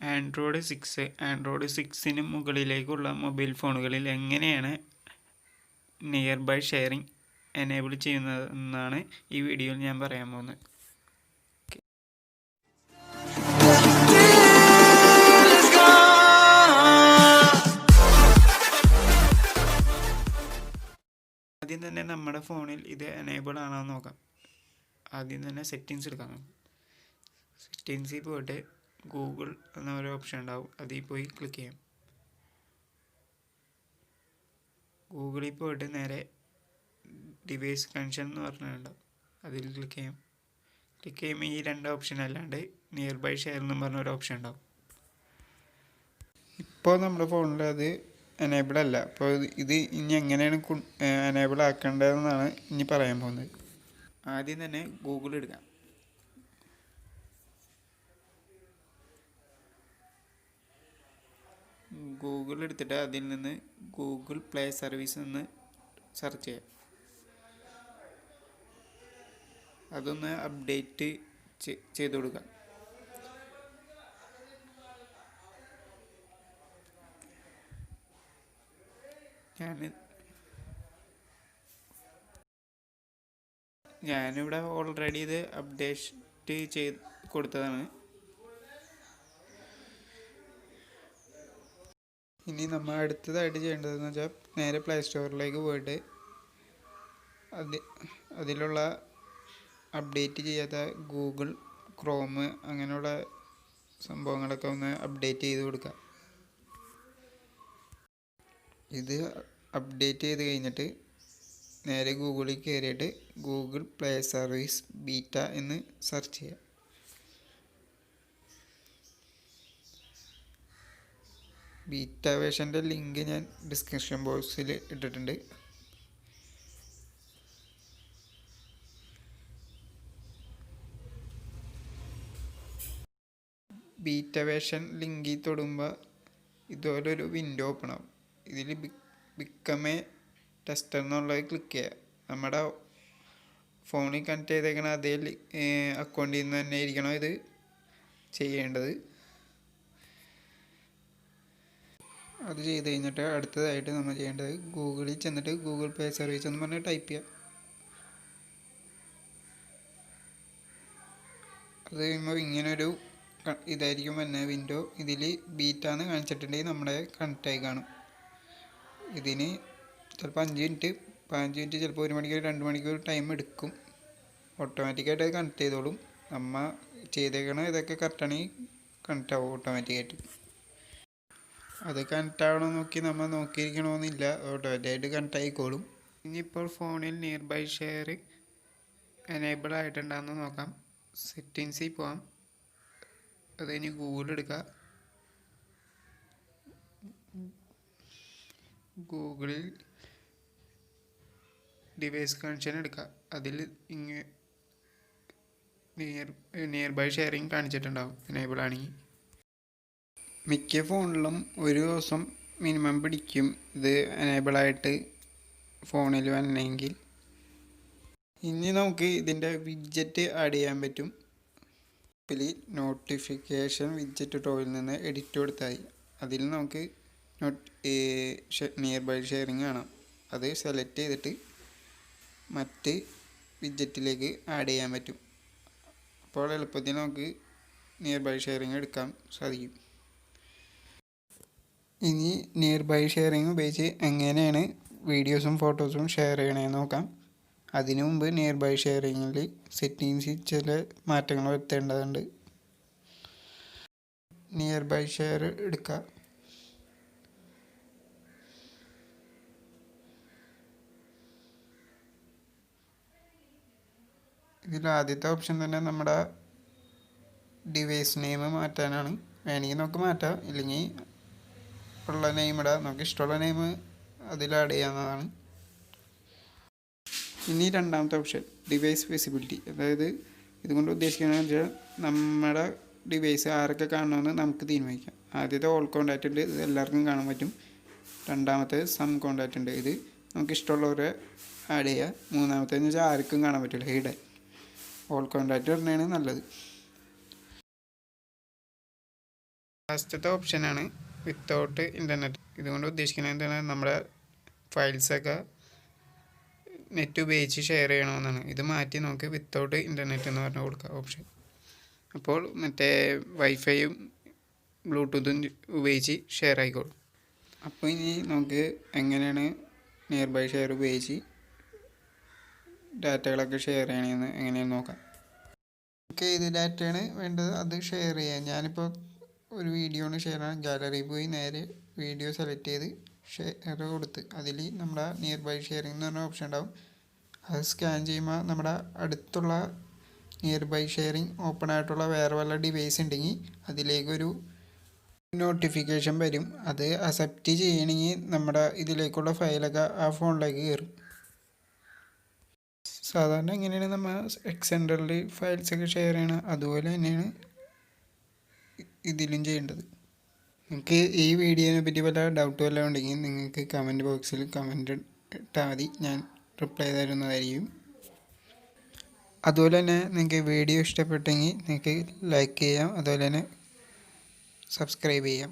Android 6-ന് മുകളിലേക്കുള്ള mobile ഫോണുകളിൽ എങ്ങനെയാണ് നിയർ ബൈ ഷെയറിംഗ് എനേബിൾ ചെയ്യുന്നതെന്നാണ് ഈ വീഡിയോയിൽ ഞാൻ പറയാൻ പോകുന്നത്. ആദ്യം തന്നെ നമ്മുടെ ഫോണിൽ ഇത് എനേബിൾ ആണോ എന്ന് നോക്കാം. ആദ്യം തന്നെ സെറ്റിങ്സ് എടുക്കാം. സെറ്റിങ്സിൽ പോയിട്ട് ഗൂഗിൾ എന്ന ഒരു ഓപ്ഷൻ ഉണ്ടാവും, അതിൽ പോയി ക്ലിക്ക് ചെയ്യാം. ഗൂഗിളിൽ പോയിട്ട് നേരെ ഡിവൈസ് കണക്ഷൻ എന്ന് പറഞ്ഞിട്ടുണ്ടാവും, അതിൽ ക്ലിക്ക് ചെയ്യാം. ക്ലിക്ക് ചെയ്യുമ്പോൾ ഈ രണ്ട് ഓപ്ഷൻ അല്ലാണ്ട് നിയർ ബൈ ഷെയർ എന്ന് പറഞ്ഞൊരു ഓപ്ഷൻ ഉണ്ടാവും. ഇപ്പോൾ നമ്മുടെ ഫോണിൽ അത് എനേബിൾ അല്ല. അപ്പോൾ ഇത് ഇനി എങ്ങനെയാണ് എനേബിൾ ആക്കേണ്ടതെന്നാണ് ഇനി പറയാൻ പോകുന്നത്. ആദ്യം തന്നെ ഗൂഗിൾ എടുക്കാം. ഗൂഗിൾ എടുത്തിട്ട് അതിൽ നിന്ന് ഗൂഗിൾ പ്ലേ സർവീസ് എന്ന് സെർച്ച് ചെയ്യാം. അതൊന്ന് അപ്ഡേറ്റ് ചെയ്ത് കൊടുക്കാം. ഞാനിവിടെ ഓൾറെഡി ഇത് അപ്ഡേറ്റ് ചെയ്ത് കൊടുത്തതാണ്. ഇനി നമ്മൾ അടുത്തതായിട്ട് ചെയ്യേണ്ടതെന്ന് വെച്ചാൽ നേരെ പ്ലേ സ്റ്റോറിലേക്ക് പോയിട്ട് അതിലുള്ള അപ്ഡേറ്റ് ചെയ്യാത്ത ഗൂഗിൾ ക്രോം അങ്ങനെയുള്ള സംഭവങ്ങളൊക്കെ ഒന്ന് അപ്ഡേറ്റ് ചെയ്ത് കൊടുക്കുക. ഇത് അപ്ഡേറ്റ് ചെയ്ത് കഴിഞ്ഞിട്ട് നേരെ ഗൂഗിളിൽ കയറിയിട്ട് ഗൂഗിൾ പ്ലേ സർവീസ് ബീറ്റ എന്ന് സെർച്ച് ചെയ്യുക. ബീറ്റ വേർഷൻ്റെ ലിങ്ക് ഞാൻ ഡിസ്ക്രിപ്ഷൻ ബോക്സിൽ ഇട്ടിട്ടുണ്ട്. ബീറ്റ വേർഷൻ ലിങ്കിൽ തൊടുമ്പോൾ ഇതുപോലൊരു വിൻഡോ ഓപ്പൺ ആവും. ഇതിൽ ബിക്കം എ ടെസ്റ്റർ എന്നുള്ളത് ക്ലിക്ക് ചെയ്യുക. നമ്മുടെ ഫോണിൽ കണക്ട് ചെയ്തേക്കണ അതേ അക്കൗണ്ടിൽ നിന്ന് തന്നെ ഇരിക്കണം ഇത് ചെയ്യേണ്ടത്. അത് ചെയ്ത് കഴിഞ്ഞിട്ട് അടുത്തതായിട്ട് നമ്മൾ ചെയ്യേണ്ടത് ഗൂഗിളിൽ ചെന്നിട്ട് ഗൂഗിൾ പേ സർവീസ് എന്ന് പറഞ്ഞ് ടൈപ്പ് ചെയ്യുക. അത് കഴിയുമ്പോൾ ഇങ്ങനൊരു ഇതായിരിക്കും വന്ന വിൻഡോ. ഇതിൽ ബീറ്റാന്ന് കാണിച്ചിട്ടുണ്ടെങ്കിൽ നമ്മുടെ കണക്റ്റായി കാണും. ഇതിന് ചിലപ്പോൾ 5 മിനിറ്റ് 15 മിനിറ്റ് ചിലപ്പോൾ 1 മണിക്കൂർ 2 മണിക്കൂർ ടൈം എടുക്കും. ഓട്ടോമാറ്റിക്കായിട്ട് അത് കണക്ട് ചെയ്തോളും. നമ്മൾ ചെയ്തേക്കണ ഇതൊക്കെ കറക്റ്റാണെങ്കിൽ കണക്റ്റ് ആവും ഓട്ടോമാറ്റിക്കായിട്ട്. അത് കണക്റ്റ് ആവണമെന്ന് നോക്കി നമ്മൾ നോക്കിയിരിക്കണമെന്നില്ല, ഓട്ടോമാറ്റിക്കായിട്ട് കണക്റ്റ് ആയിക്കോളും. ഇനിയിപ്പോൾ ഫോണിൽ നിയർ ബൈ ഷെയർ എനേബിൾ ആയിട്ടുണ്ടെന്ന് നോക്കാം. സെറ്റിങ്സിൽ പോകാം. അത് കഴിഞ്ഞ് ഗൂഗിൾ എടുക്കുക. ഗൂഗിളിൽ ഡിവൈസ് കണക്ഷൻ എടുക്കുക. അതിൽ നിയർ ബൈ ഷെയറിങ് കാണിച്ചിട്ടുണ്ടാവും എനേബിൾ ആണെങ്കിൽ. മിക്ക ഫോണിലും ഒരു ദിവസം മിനിമം പിടിക്കും ഇത് എനേബിളായിട്ട് ഫോണിൽ വരണമെങ്കിൽ. ഇനി നമുക്ക് ഇതിൻ്റെ വിഡ്ജറ്റ് ആഡ് ചെയ്യാൻ പറ്റും. ഇതിൽ നോട്ടിഫിക്കേഷൻ വിഡ്ജറ്റ് ടോയിൽ നിന്ന് എഡിറ്റ് കൊടുത്താൽ അതിൽ നമുക്ക് നിയർ ബൈ ഷെയറിങ് കാണാം. അത് സെലക്ട് ചെയ്തിട്ട് മറ്റ് വിഡ്ജറ്റിലേക്ക് ആഡ് ചെയ്യാൻ പറ്റും. അപ്പോൾ എളുപ്പത്തിൽ നമുക്ക് നിയർ ബൈ ഷെയറിങ് എടുക്കാൻ സാധിക്കും. ഇനി നിയർ ബൈ ഷെയറിങ് ഉപയോഗിച്ച് എങ്ങനെയാണ് വീഡിയോസും ഫോട്ടോസും ഷെയർ ചെയ്യണമെന്ന് നോക്കാം. അതിനു മുമ്പ് നിയർ ബൈ ഷെയറിങ്ങിൽ സെറ്റിങ്സിൽ ചില മാറ്റങ്ങൾ വരുത്തേണ്ടതുണ്ട്. നിയർ ബൈ ഷെയർ എടുക്കുക. ഇതിൽ ആദ്യത്തെ ഓപ്ഷൻ തന്നെ നമ്മുടെ ഡിവൈസ് നെയിം മാറ്റാനാണ്. വേണമെങ്കിൽ നമുക്ക് മാറ്റാം, ഇല്ലെങ്കിൽ ഉള്ള നെയിം ഇടാം. നമുക്ക് ഇഷ്ടമുള്ള നെയിം അതിൽ ആഡ് ചെയ്യാവുന്നതാണ്. ഇനി രണ്ടാമത്തെ ഓപ്ഷൻ ഡിവൈസ് വിസിബിലിറ്റി. അതായത് ഇതുകൊണ്ട് ഉദ്ദേശിക്കുന്നത് വെച്ചാൽ നമ്മുടെ ഡിവൈസ് ആരൊക്കെ കാണണമെന്ന് നമുക്ക് തീരുമാനിക്കാം. ആദ്യത്തെ ഓൾ കോണ്ടാക്റ്റ് ഉണ്ട്, ഇത് എല്ലാവർക്കും കാണാൻ പറ്റും. രണ്ടാമത്തെ സം കോണ്ടാക്റ്റ് ഉണ്ട്, ഇത് നമുക്ക് ഇഷ്ടമുള്ളവരെ ആഡ് ചെയ്യുക. മൂന്നാമത്തേന്ന് വെച്ചാൽ ആർക്കും കാണാൻ പറ്റില്ല, ഹിഡൻ. ഓൾ കോണ്ടാക്റ്റ് പറഞ്ഞാണ് നല്ലത്. ലാസ്റ്റത്തെ ഓപ്ഷനാണ് വിത്തൗട്ട് ഇൻ്റർനെറ്റ്. ഇതുകൊണ്ട് ഉദ്ദേശിക്കുന്നത് എന്താണ്, നമ്മുടെ ഫയൽസൊക്കെ നെറ്റ് ഉപയോഗിച്ച് ഷെയർ ചെയ്യണമെന്നാണ്. ഇത് മാറ്റി നമുക്ക് വിത്തൗട്ട് ഇൻ്റർനെറ്റ് എന്ന് പറഞ്ഞ് കൊടുക്കുക ഓപ്ഷൻ. അപ്പോൾ മറ്റേ വൈഫൈയും ബ്ലൂടൂത്തും ഉപയോഗിച്ച് ഷെയർ ആയിക്കോളും. അപ്പോൾ ഇനി നമുക്ക് എങ്ങനെയാണ് നിയർ ബൈ ഷെയർ ഉപയോഗിച്ച് ഡാറ്റകളൊക്കെ ഷെയർ ചെയ്യണമെന്ന് എങ്ങനെയാണെന്ന് നോക്കാം. നമുക്ക് ഏത് ഡാറ്റയാണ് വേണ്ടത് അത് ഷെയർ ചെയ്യാം. ഞാനിപ്പോൾ ഒരു വീഡിയോ ആണ് ഷെയർ ചെയ്യാൻ ഗാലറിയിൽ പോയി നേരെ വീഡിയോ സെലക്ട് ചെയ്ത് ഷെയർ കൊടുത്ത് അതിൽ നമ്മുടെ നിയർ ബൈ ഷെയറിംഗ് എന്ന് പറഞ്ഞ ഓപ്ഷൻ ഉണ്ടാവും. അത് സ്കാൻ ചെയ്യുമ്പോൾ നമ്മുടെ അടുത്തുള്ള നിയർ ബൈ ഷെയറിംഗ് ഓപ്പൺ ആയിട്ടുള്ള വേറെ വല്ല ഡിവൈസ് ഉണ്ടെങ്കിൽ അതിലേക്കൊരു നോട്ടിഫിക്കേഷൻ വരും. അത് അക്സെപ്റ്റ് ചെയ്യണമെങ്കിൽ നമ്മുടെ ഇതിലേക്കുള്ള ഫയലൊക്കെ ആ ഫോണിലേക്ക് കയറും. സാധാരണ എങ്ങനെയാണ് നമ്മൾ എക്സ്റ്റെൻഡറിൽ ഫയൽസൊക്കെ ഷെയർ ചെയ്യണം, അതുപോലെ തന്നെയാണ് ഇതിലും ചെയ്യേണ്ടത്. നിങ്ങൾക്ക് ഈ വീഡിയോനെ പറ്റി വല്ല ഡൗട്ട് വല്ലതും ഉണ്ടെങ്കിൽ നിങ്ങൾക്ക് കമൻറ്റ് ബോക്സിൽ കമൻറ്റ് ഇട്ടാൽ മതി, ഞാൻ റിപ്ലൈ തരുന്നതായിരിക്കും. അതുപോലെ തന്നെ നിങ്ങൾക്ക് വീഡിയോ ഇഷ്ടപ്പെട്ടെങ്കിൽ നിങ്ങൾക്ക് ലൈക്ക് ചെയ്യാം, അതുപോലെ തന്നെ സബ്സ്ക്രൈബ് ചെയ്യാം.